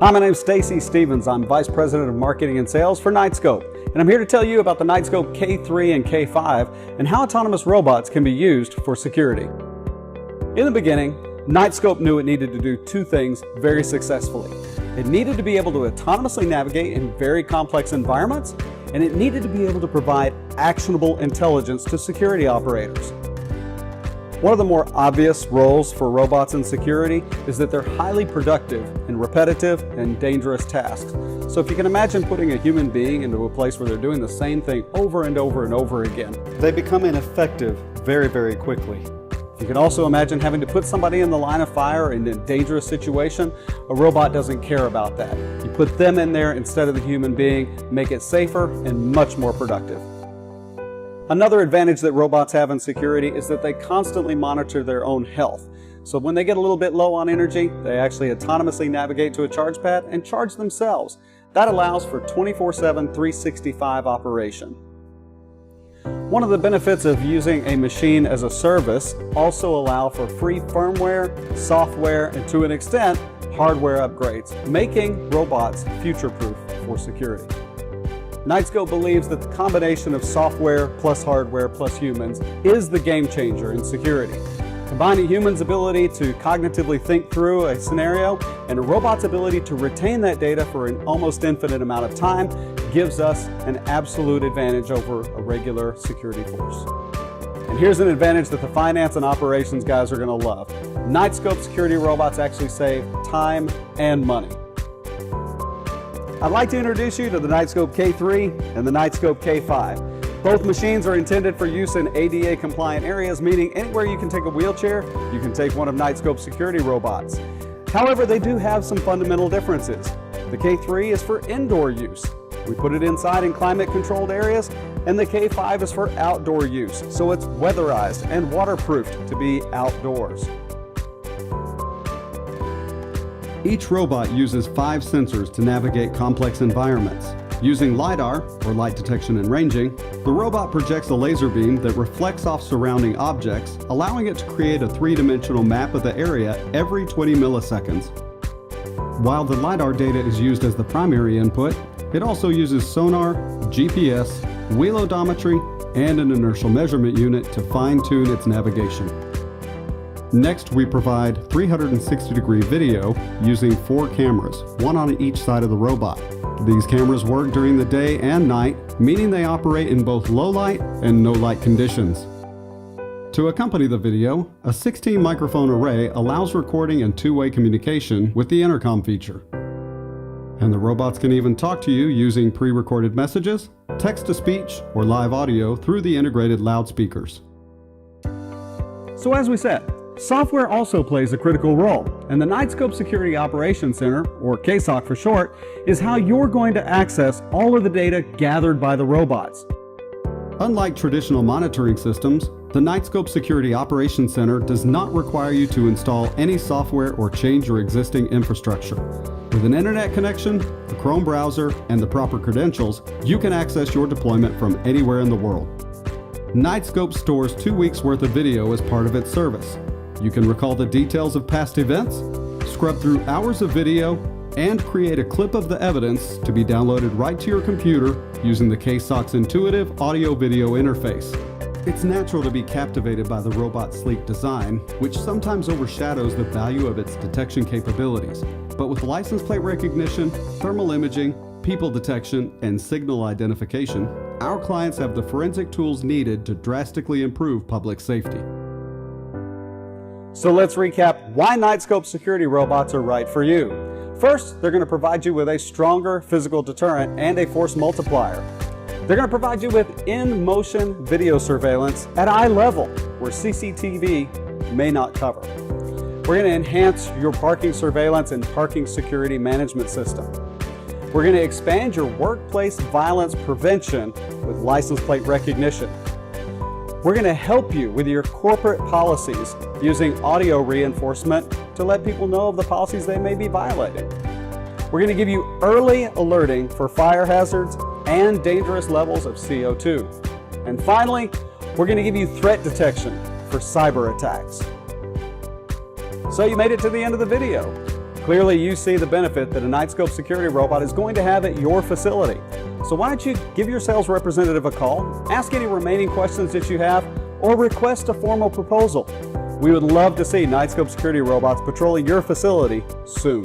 Hi, my name is Stacy Stevens. I'm Vice President of Marketing and Sales for Knightscope, and I'm here to tell you about the Knightscope K3 and K5 and how autonomous robots can be used for security. In the beginning, Knightscope knew it needed to do two things very successfully. It needed to be able to autonomously navigate in very complex environments, and it needed to be able to provide actionable intelligence to security operators. One of the more obvious roles for robots in security is that they're highly productive in repetitive and dangerous tasks. So if you can imagine putting a human being into a place where they're doing the same thing over and over and over again, they become ineffective very, very quickly. You can also imagine having to put somebody in the line of fire in a dangerous situation. A robot doesn't care about that. You put them in there instead of the human being, make it safer and much more productive. Another advantage that robots have in security is that they constantly monitor their own health. So when they get a little bit low on energy, they actually autonomously navigate to a charge pad and charge themselves. That allows for 24/7, 365 operation. One of the benefits of using a machine as a service also allow for free firmware, software, and to an extent, hardware upgrades, making robots future-proof for security. Knightscope believes that the combination of software plus hardware plus humans is the game changer in security. Combining humans' ability to cognitively think through a scenario and a robot's ability to retain that data for an almost infinite amount of time gives us an absolute advantage over a regular security force. And here's an advantage that the finance and operations guys are going to love. Knightscope security robots actually save time and money. I'd like to introduce you to the Knightscope K3 and the Knightscope K5. Both machines are intended for use in ADA compliant areas, meaning anywhere you can take a wheelchair, you can take one of Knightscope's security robots. However, they do have some fundamental differences. The K3 is for indoor use. We put it inside in climate controlled areas, and the K5 is for outdoor use, so it's weatherized and waterproofed to be outdoors. Each robot uses 5 sensors to navigate complex environments. Using LiDAR, or light detection and ranging, the robot projects a laser beam that reflects off surrounding objects, allowing it to create a 3-dimensional map of the area every 20 milliseconds. While the LiDAR data is used as the primary input, it also uses sonar, GPS, wheel odometry, and an inertial measurement unit to fine-tune its navigation. Next, we provide 360-degree video using 4 cameras, one on each side of the robot. These cameras work during the day and night, meaning they operate in both low light and no light conditions. To accompany the video, a 16-microphone array allows recording and two-way communication with the intercom feature. And the robots can even talk to you using pre-recorded messages, text-to-speech, or live audio through the integrated loudspeakers. So as we said, software also plays a critical role, and the Knightscope Security Operations Center, or KSOC for short, is how you're going to access all of the data gathered by the robots. Unlike traditional monitoring systems, the Knightscope Security Operations Center does not require you to install any software or change your existing infrastructure. With an internet connection, a Chrome browser, and the proper credentials, you can access your deployment from anywhere in the world. Knightscope stores 2 weeks' worth of video as part of its service. You can recall the details of past events, scrub through hours of video, and create a clip of the evidence to be downloaded right to your computer using the KSOC's intuitive audio-video interface. It's natural to be captivated by the robot's sleek design, which sometimes overshadows the value of its detection capabilities. But with license plate recognition, thermal imaging, people detection, and signal identification, our clients have the forensic tools needed to drastically improve public safety. So let's recap why Knightscope security robots are right for you. First, they're going to provide you with a stronger physical deterrent and a force multiplier. They're going to provide you with in-motion video surveillance at eye level, where CCTV may not cover. We're going to enhance your parking surveillance and parking security management system. We're going to expand your workplace violence prevention with license plate recognition. We're going to help you with your corporate policies using audio reinforcement to let people know of the policies they may be violating. We're going to give you early alerting for fire hazards and dangerous levels of CO2. And finally, we're going to give you threat detection for cyber attacks. So you made it to the end of the video. Clearly, you see the benefit that a Knightscope security robot is going to have at your facility. So why don't you give your sales representative a call, ask any remaining questions that you have, or request a formal proposal. We would love to see Knightscope security robots patrolling your facility soon.